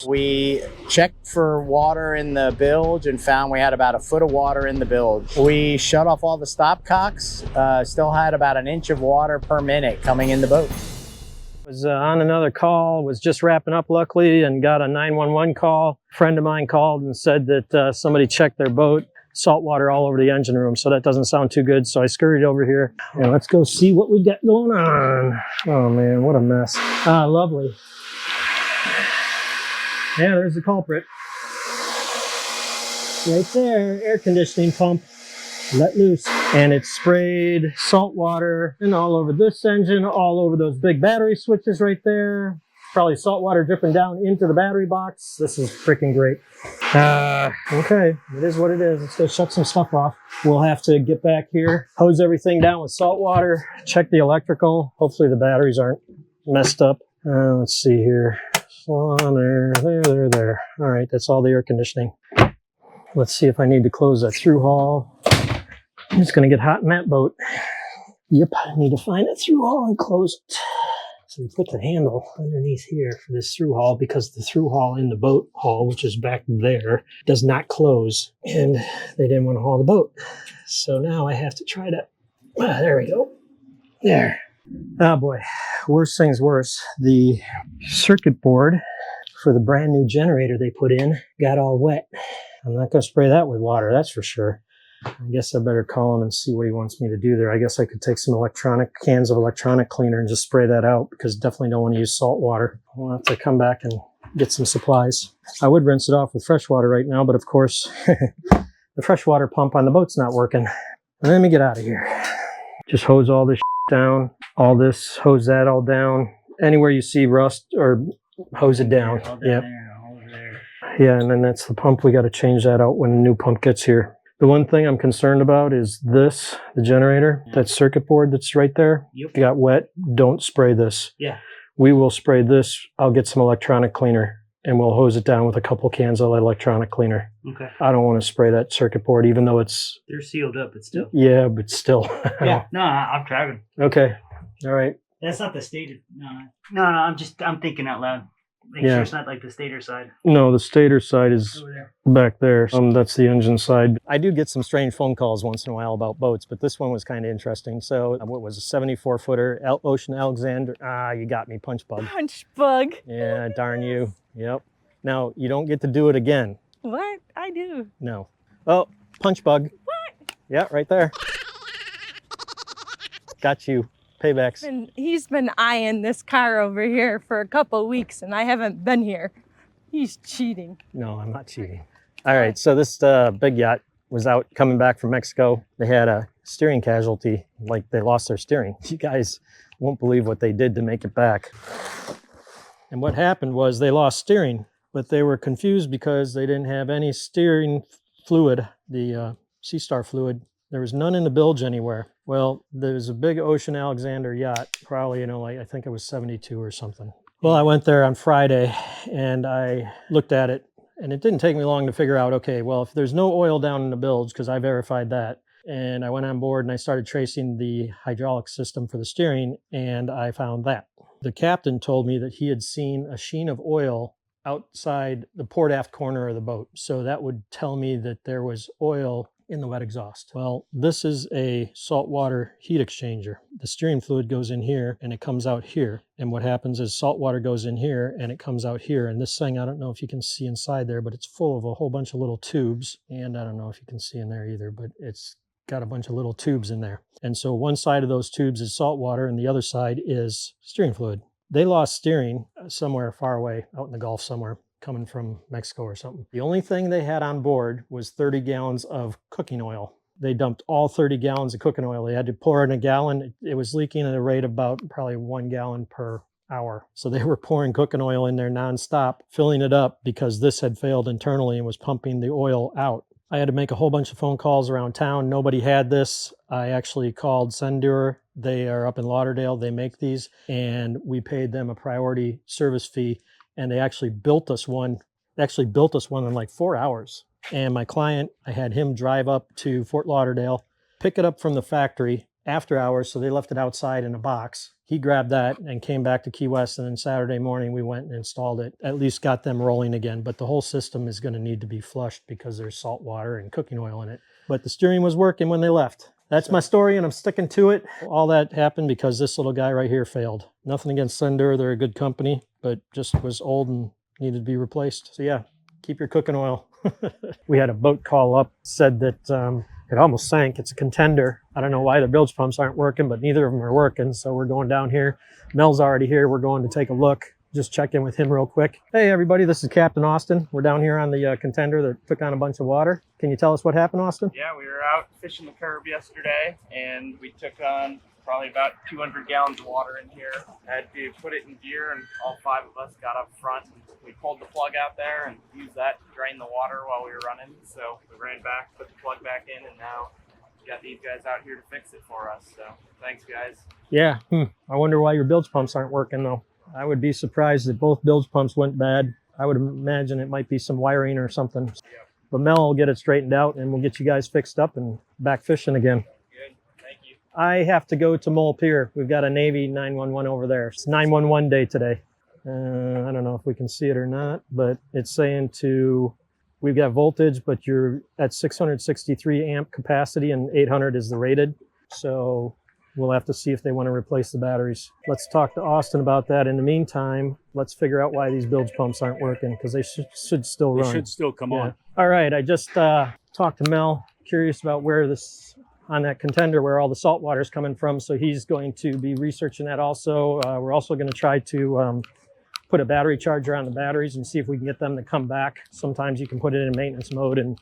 We checked for water in the bilge and found we had about a foot of water in the bilge. We shut off all the stopcocks, still had about an inch of water per minute coming in the boat. Was on another call, was just wrapping up luckily, and got a 911 call. A friend of mine called and said that somebody checked their boat, salt water all over the engine room, so that doesn't sound too good. So I scurried over here and let's go see what we got going on. Oh man, what a mess. Ah, lovely. Yeah, there's the culprit. Right there, air conditioning pump let loose. And it sprayed salt water and all over this engine, all over those big battery switches right there. Probably salt water dripping down into the battery box. This is freaking great. Okay, it is what it is. Let's go shut some stuff off. We'll have to get back here, hose everything down with salt water, check the electrical. Hopefully the batteries aren't messed up. Let's see here. There. All right, that's all the air conditioning. Let's see if I need to close that through haul. It's going to get hot in that boat. Yep, I need to find a through haul and close it. So we put the handle underneath here for this through haul because the through haul in the boat haul, which is back there, does not close. And they didn't want to haul the boat. So now I have to try to, there we go. There. Oh boy, worst thing's worse. The circuit board for the brand new generator they put in got all wet. I'm not going to spray that with water, that's for sure. I guess I better call him and see what he wants me to do there. I guess I could take some cans of electronic cleaner and just spray that out because definitely don't want to use salt water. I'll have to come back and get some supplies. I would rinse it off with fresh water right now, but of course, the freshwater pump on the boat's not working. Let me get out of here. Just hose all this down, all this, hose that all down. Anywhere you see rust, or hose it down. Yep. Yeah, and then that's the pump. We got to change that out when the new pump gets here. The one thing I'm concerned about is this, the generator, that circuit board that's right there. Yep. If you got wet, don't spray this. Yeah. We will spray this. I'll get some electronic cleaner and we'll hose it down with a couple cans of electronic cleaner. Okay. I don't want to spray that circuit board, even though it's... They're sealed up, but still. Yeah, but still. Yeah, no, I'm driving. Okay. All right. That's not the stator. No, I'm thinking out loud. Make sure it's not like the stator side. No, the stator side is back there. That's the engine side. I do get some strange phone calls once in a while about boats, but this one was kind of interesting. So what was a 74-footer Ocean Alexander? Ah, you got me, punch bug. Punch bug. Yeah, darn you. Yep. Now, you don't get to do it again. What? I do. No. Oh, punch bug. What? Yeah, right there. Got you. Paybacks. He's been eyeing this car over here for a couple weeks and I haven't been here. He's cheating. No, I'm not cheating. All right, so this big yacht was out coming back from Mexico. They had a steering casualty, like they lost their steering. You guys won't believe what they did to make it back. And what happened was they lost steering, but they were confused because they didn't have any steering fluid, the Sea Star fluid. There was none in the bilge anywhere. Well, there's a big Ocean Alexander yacht, probably, like I think it was 72 or something. Well, I went there on Friday and I looked at it and it didn't take me long to figure out, okay, well, if there's no oil down in the bilge, because I verified that, and I went on board and I started tracing the hydraulic system for the steering and I found that. The captain told me that he had seen a sheen of oil outside the port aft corner of the boat. So that would tell me that there was oil in the wet exhaust. Well, this is a saltwater heat exchanger. The steering fluid goes in here and it comes out here. And what happens is salt water goes in here and it comes out here. And this thing, I don't know if you can see inside there, but it's full of a whole bunch of little tubes. And I don't know if you can see in there either, but it's got a bunch of little tubes in there. And so one side of those tubes is salt water and the other side is steering fluid. They lost steering somewhere far away, out in the Gulf somewhere, coming from Mexico or something. The only thing they had on board was 30 gallons of cooking oil. They dumped all 30 gallons of cooking oil. They had to pour in a gallon. It was leaking at a rate of about probably 1 gallon per hour. So they were pouring cooking oil in there nonstop, filling it up because this had failed internally and was pumping the oil out. I had to make a whole bunch of phone calls around town. Nobody had this. I actually called Contender. They are up in Lauderdale. They make these, and we paid them a priority service fee, and they actually built us one. They actually built us one in like 4 hours. And my client, I had him drive up to Fort Lauderdale, pick it up from the factory, after hours, so they left it outside in a box. He grabbed that and came back to Key West, and then Saturday morning we went and installed it, at least got them rolling again. But the whole system is going to need to be flushed because there's salt water and cooking oil in it. But the steering was working when they left. That's my story, and I'm sticking to it. All that happened because this little guy right here failed. Nothing against Contender, they're a good company, but just was old and needed to be replaced. So yeah, keep your cooking oil. We had a boat call up, said that it almost sank. It's a Contender. I don't know why the bilge pumps aren't working, but neither of them are working. So we're going down here. Mel's already here. We're going to take a look. Just check in with him real quick. Hey everybody, this is Captain Austin. We're down here on the Contender that took on a bunch of water. Can you tell us what happened, Austin? Yeah, we were out fishing the curb yesterday and we took on probably about 200 gallons of water in here. Had to put it in gear and all 5 of us got up front. We pulled the plug out there and used that to drain the water while we were running. So we ran back, put the plug back in, and now we got these guys out here to fix it for us. So thanks guys. Yeah, I wonder why your bilge pumps aren't working though. I would be surprised if both bilge pumps went bad. I would imagine it might be some wiring or something. Yep. But Mel will get it straightened out and we'll get you guys fixed up and back fishing again. Good, thank you. I have to go to Mole Pier. We've got a Navy 911 over there. It's 911 day today. I don't know if we can see it or not, but it's saying we've got voltage, but you're at 663 amp capacity and 800 is the rated. So we'll have to see if they want to replace the batteries. Let's talk to Austin about that. In the meantime, let's figure out why these bilge pumps aren't working because they should still run. They should still come on. All right, I just talked to Mel, curious about where on that Contender, where all the salt water is coming from. So he's going to be researching that also. We're also going to try to put a battery charger on the batteries and see if we can get them to come back. Sometimes you can put it in maintenance mode and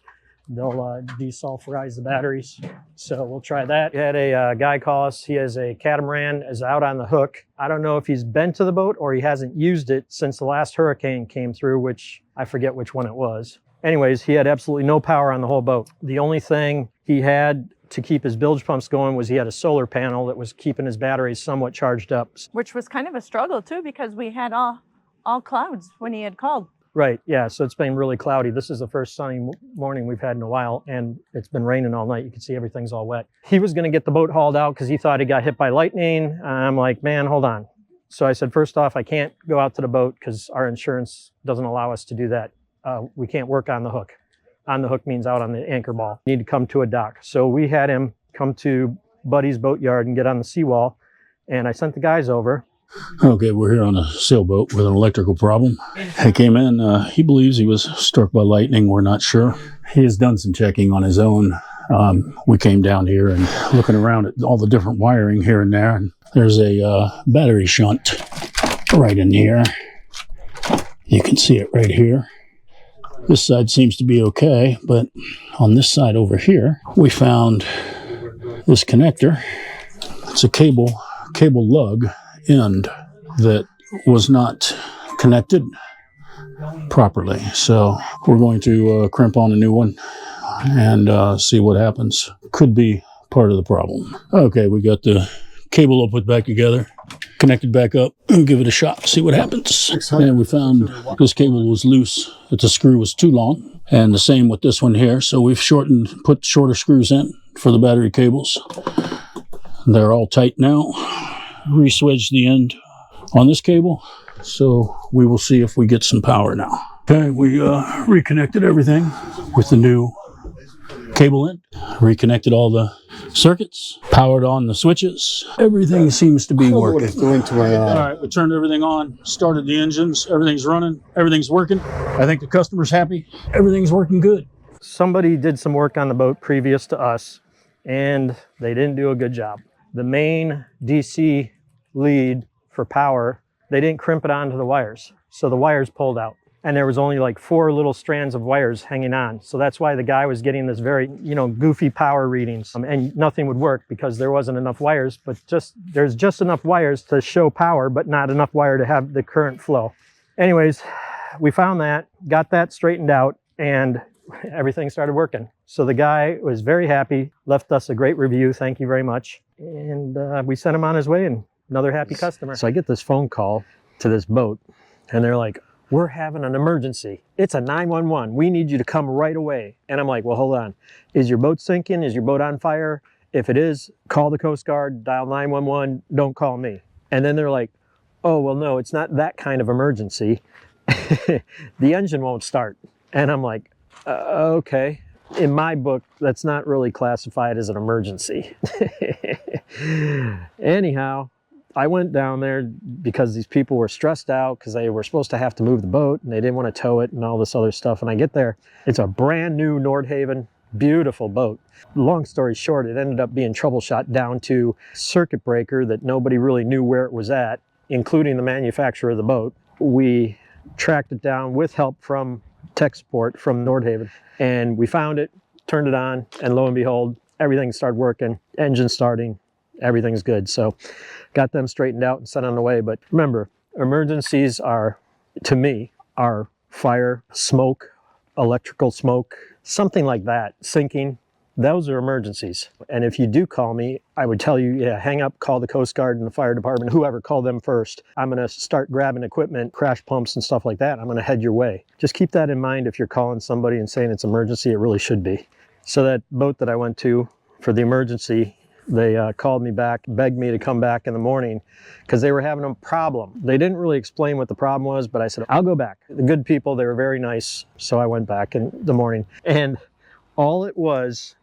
they'll desulfurize the batteries. So we'll try that. We had a guy call us. He has a catamaran, is out on the hook. I don't know if he's been to the boat or he hasn't used it since the last hurricane came through, which I forget which one it was. Anyways, he had absolutely no power on the whole boat. The only thing he had to keep his bilge pumps going was he had a solar panel that was keeping his batteries somewhat charged up. Which was kind of a struggle too, because we had all clouds when he had called. Right, yeah, so it's been really cloudy. This is the first sunny morning we've had in a while, and it's been raining all night. You can see everything's all wet. He was gonna get the boat hauled out because he thought he got hit by lightning. I'm like, man, hold on. So I said, first off, I can't go out to the boat because our insurance doesn't allow us to do that. We can't work on the hook. On the hook means out on the anchor ball. You need to come to a dock. So we had him come to Buddy's boatyard and get on the seawall, and I sent the guys over. Okay, we're here on a sailboat with an electrical problem. He came in, he believes he was struck by lightning. We're not sure. He has done some checking on his own. We came down here and looking around at all the different wiring here and there, and there's a battery shunt right in here. You can see it right here. This side seems to be okay, but on this side over here, we found this connector. It's a cable lug end that was not connected properly. So we're going to crimp on a new one and see what happens. Could be part of the problem. Okay, we got the cable all put back together, connected back up, and give it a shot, see what happens. And we found this cable was loose, that the screw was too long, and the same with this one here. So we've put shorter screws in for the battery cables. They're all tight now. Re-swedged the end on this cable, so we will see if we get some power now. Okay, we reconnected everything with the new cable end, reconnected all the circuits, powered on the switches. Everything seems to be working. All right, we turned everything on, started the engines, everything's running, everything's working. I think the customer's happy, everything's working good. Somebody did some work on the boat previous to us, and they didn't do a good job. The main DC lead for power, they didn't crimp it onto the wires. So the wires pulled out. And there was only like 4 little strands of wires hanging on. So that's why the guy was getting this very, goofy power readings. And nothing would work because there wasn't enough wires, but there's just enough wires to show power, but not enough wire to have the current flow. Anyways, we found that, got that straightened out, and everything started working. So the guy was very happy, left us a great review. Thank you very much. And we sent him on his way, and another happy customer. So I get this phone call to this boat, and they're like, we're having an emergency. It's a 911. We need you to come right away. And I'm like, well, hold on. Is your boat sinking? Is your boat on fire? If it is, call the Coast Guard, dial 911, don't call me. And then they're like, oh, well, no, it's not that kind of emergency. The engine won't start. And I'm like, okay. In my book, that's not really classified as an emergency. Anyhow, I went down there because these people were stressed out because they were supposed to have to move the boat and they didn't want to tow it and all this other stuff. And I get there, it's a brand new Nordhaven, beautiful boat. Long story short, it ended up being troubleshot down to circuit breaker that nobody really knew where it was at, including the manufacturer of the boat. We tracked it down with help from tech support from Nordhaven, and we found it, turned it on, and lo and behold, everything started working, engine starting, everything's good. So got them straightened out and sent on the way. But remember, emergencies are, to me, are fire, smoke, electrical smoke, something like that, sinking. Those are emergencies. And if you do call me, I would tell you, yeah, hang up, call the Coast Guard and the fire department, whoever, call them first. I'm gonna start grabbing equipment, crash pumps and stuff like that. I'm gonna head your way. Just keep that in mind if you're calling somebody and saying it's emergency, it really should be. So that boat that I went to for the emergency, they called me back, begged me to come back in the morning because they were having a problem. They didn't really explain what the problem was, but I said, I'll go back. The good people, they were very nice. So I went back in the morning, and all it was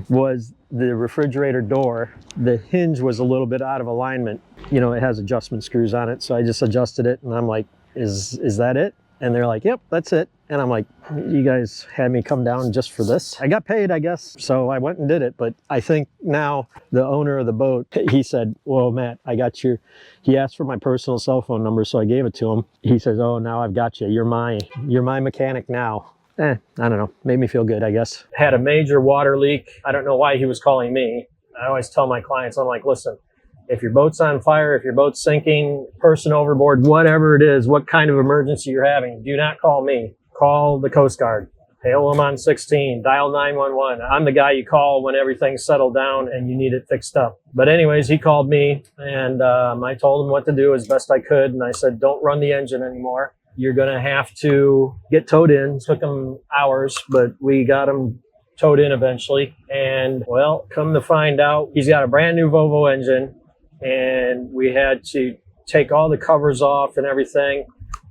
was the refrigerator door. The hinge was a little bit out of alignment. You know, it has adjustment screws on it. So I just adjusted it and I'm like, is that it? And they're like, yep, that's it. And I'm like, you guys had me come down just for this? I got paid, I guess. So I went and did it. But I think now the owner of the boat, he said, well, Matt, I got your, he asked for my personal cell phone number. So I gave it to him. He says, oh, now I've got you. You're my mechanic now. I don't know, made me feel good, I guess. Had a major water leak. I don't know why he was calling me. I always tell my clients, I'm like, listen, if your boat's on fire, if your boat's sinking, person overboard, whatever it is, what kind of emergency you're having, do not call me. Call the Coast Guard. Hail them on 16, dial 911. I'm the guy you call when everything's settled down and you need it fixed up. But anyways, he called me and I told him what to do as best I could. And I said, don't run the engine anymore. You're going to have to get towed in. It took them hours, but we got him towed in eventually. And well, come to find out, he's got a brand new Volvo engine and we had to take all the covers off and everything.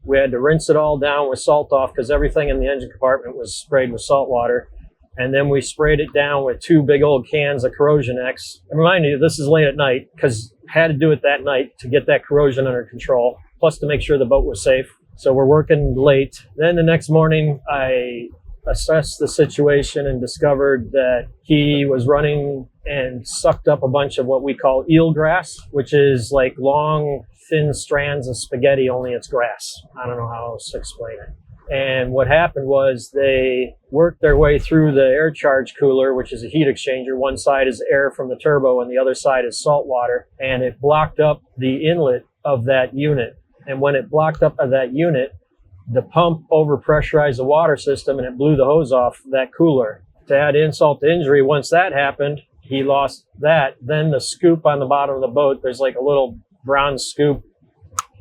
We had to rinse it all down with salt off because everything in the engine compartment was sprayed with salt water. And then we sprayed it down with 2 big old cans of Corrosion X. And remind you, this is late at night because had to do it that night to get that corrosion under control, plus to make sure the boat was safe. So we're working late. Then the next morning, I assessed the situation and discovered that he was running and sucked up a bunch of what we call eelgrass, which is like long, thin strands of spaghetti, only it's grass. I don't know how else to explain it. And what happened was they worked their way through the air charge cooler, which is a heat exchanger. One side is air from the turbo and the other side is salt water. And it blocked up the inlet of that unit. And when it blocked up that unit, the pump overpressurized the water system and it blew the hose off that cooler. To add insult to injury, once that happened, he lost that. Then the scoop on the bottom of the boat, there's like a little brown scoop.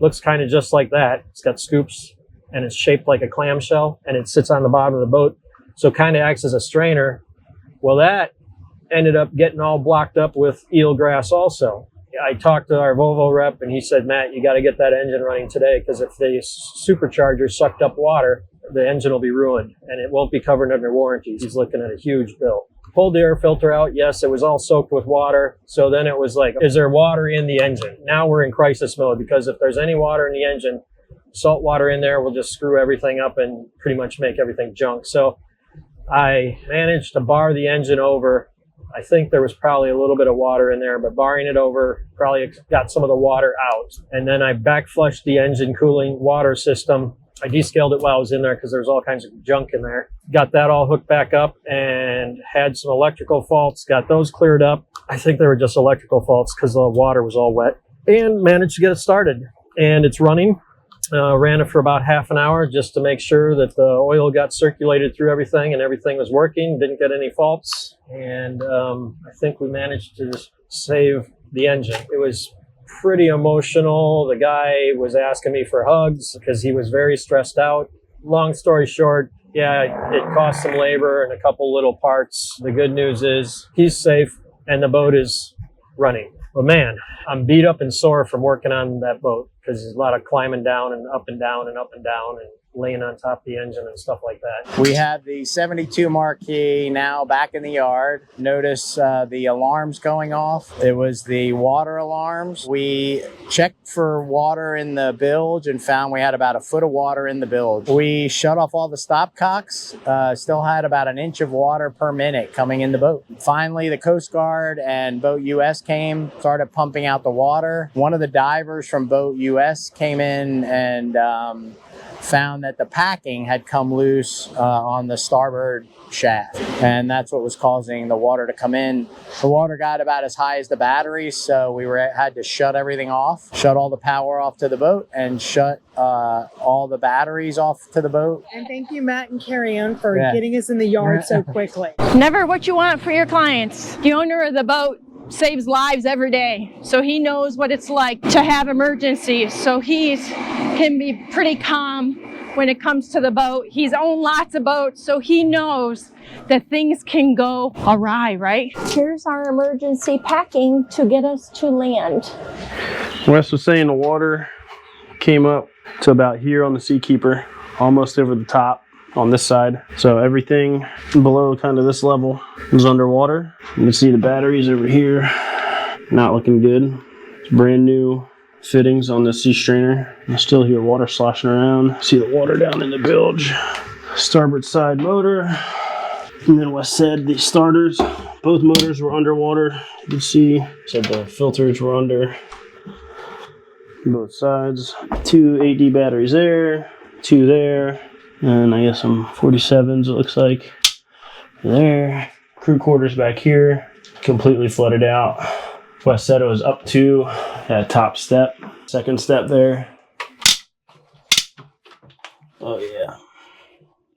Looks kind of just like that. It's got scoops and it's shaped like a clamshell and it sits on the bottom of the boat. So it kind of acts as a strainer. Well, that ended up getting all blocked up with eelgrass also. I talked to our Volvo rep and he said, Matt, you got to get that engine running today because if the supercharger sucked up water, the engine will be ruined and it won't be covered under warranty. He's looking at a huge bill. Pulled the air filter out. Yes, it was all soaked with water. So then it was like, is there water in the engine? Now we're in crisis mode because if there's any water in the engine, salt water in there will just screw everything up and pretty much make everything junk. So I managed to bar the engine over. I think there was probably a little bit of water in there, but barring it over, probably got some of the water out. And then I back flushed the engine cooling water system. I descaled it while I was in there because there was all kinds of junk in there. Got that all hooked back up and had some electrical faults, got those cleared up. I think they were just electrical faults because the water was all wet, and managed to get it started. And it's running. Ran it for about half an hour just to make sure that the oil got circulated through everything and everything was working, didn't get any faults. And I think we managed to save the engine. It was pretty emotional. The guy was asking me for hugs because he was very stressed out. Long story short, Yeah, it cost some labor and a couple little parts. The good news is he's safe and the boat is running. But man, I'm beat up and sore from working on that boat because there's a lot of climbing down and up and down and up and down and laying on top of the engine and stuff like that. We have the 72 Marquee now back in the yard. Notice the alarms going off. It was the water alarms. We checked for water in the bilge and found we had about a foot of water in the bilge. We shut off all the stopcocks. Still had about an inch of water per minute coming in the boat. Finally, the Coast Guard and Boat US came, started pumping out the water. One of the divers from Boat US came in and found that the packing had come loose on the starboard shaft, and that's what was causing the water to come in. The water got about as high as the batteries, so we had to shut everything off, shut all the power off to the boat, and shut all the batteries off to the boat. And thank you, Matt and Carrie-Ann, for getting us in the yard so quickly. Never what you want for your clients. The owner of the boat saves lives every day, so he knows what it's like to have emergencies, so he can be pretty calm when it comes to the boat. He's owned lots of boats, so he knows that things can go awry, right? Here's our emergency packing to get us to land. Wes was saying the water came up to about here on the Seakeeper, almost over the top on this side. So everything below kind of this level is underwater. You can see the batteries over here, not looking good. It's brand new fittings on the sea strainer. I still hear water sloshing around. See the water down in the bilge. Starboard side motor. And then Wes said the starters, both motors were underwater. You can see, said the filters were under both sides. 2 AD batteries there, 2 there. And I guess some 47s, it looks like. There. Crew quarters back here, completely flooded out. Wes said it was up to that top step. Second step there. Oh yeah.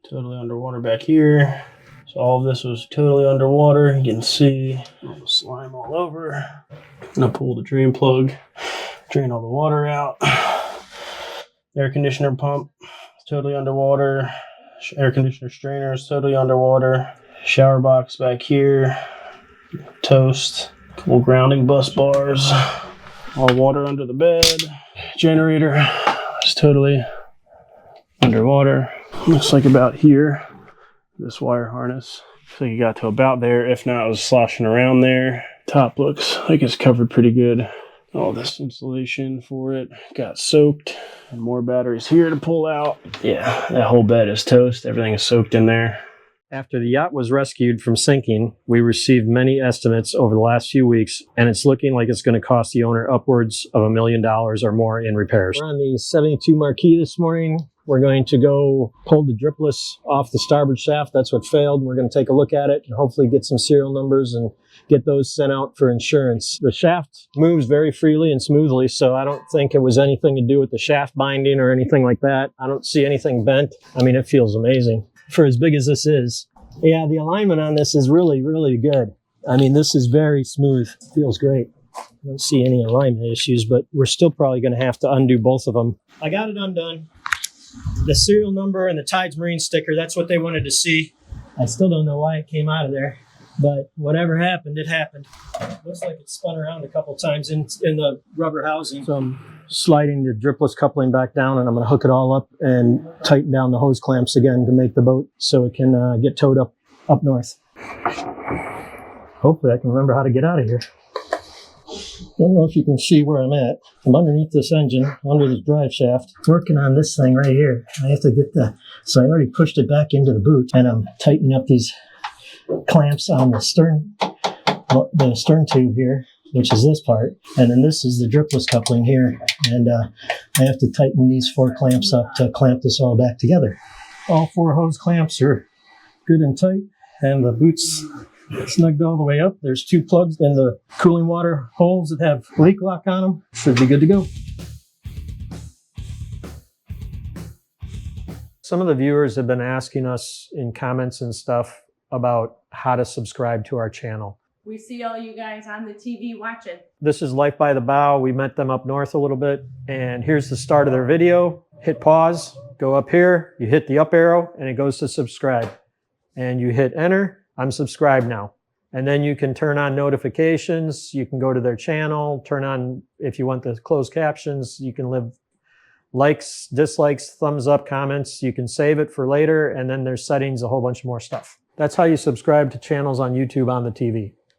Totally underwater back here. So all of this was totally underwater. You can see all the slime all over. I'm gonna pull the drain plug, drain all the water out. Air conditioner pump. Totally underwater. Air conditioner strainer is totally underwater. Shower box back here. Toast. Couple grounding bus bars. All water under the bed. Generator is totally underwater. Looks like about here. This wire harness. Looks like it got to about there. If not, it was sloshing around there. Top looks like it's covered pretty good. All this insulation for it got soaked. And more batteries here to pull out. Yeah, that whole bed is toast. Everything is soaked in there. After the yacht was rescued from sinking, we received many estimates over the last few weeks, and it's looking like it's going to cost the owner upwards of $1 million or more in repairs. We're on the 72 Marquee this morning. We're going to go pull the dripless off the starboard shaft. That's what failed. We're going to take a look at it and hopefully get some serial numbers and get those sent out for insurance. The shaft moves very freely and smoothly, so I don't think it was anything to do with the shaft binding or anything like that. I don't see anything bent. I mean, it feels amazing for as big as this is. Yeah, the alignment on this is really, really good. I mean, this is very smooth. Feels great. I don't see any alignment issues, but we're still probably going to have to undo both of them. I got it undone. The serial number and the Tides Marine sticker, that's what they wanted to see. I still don't know why it came out of there, but whatever happened, it happened. Looks like it spun around a couple times in the rubber housing. So I'm sliding the dripless coupling back down, and I'm going to hook it all up and tighten down the hose clamps again to make the boat so it can get towed up north. Hopefully I can remember how to get out of here. I don't know if you can see where I'm at. I'm underneath this engine, under this drive shaft, working on this thing right here. I have to get so I already pushed it back into the boot, and I'm tightening up these clamps on the stern tube here, which is this part, and then this is the dripless coupling here, and I have to tighten these 4 clamps up to clamp this all back together. All 4 hose clamps are good and tight, and the boot's snugged all the way up. There's 2 plugs in the cooling water holes that have leak lock on them. Should be good to go. Some of the viewers have been asking us in comments and stuff about how to subscribe to our channel. We see all you guys on the TV watching. This is Life by the Bow. We met them up north a little bit, and here's the start of their video. Hit pause, go up here, you hit the up arrow, and it goes to subscribe. And you hit enter, I'm subscribed now. And then you can turn on notifications, you can go to their channel, turn on, if you want the closed captions, you can leave likes, dislikes, thumbs up, comments, you can save it for later, and then there's settings, a whole bunch more stuff. That's how you subscribe to channels on YouTube on the TV.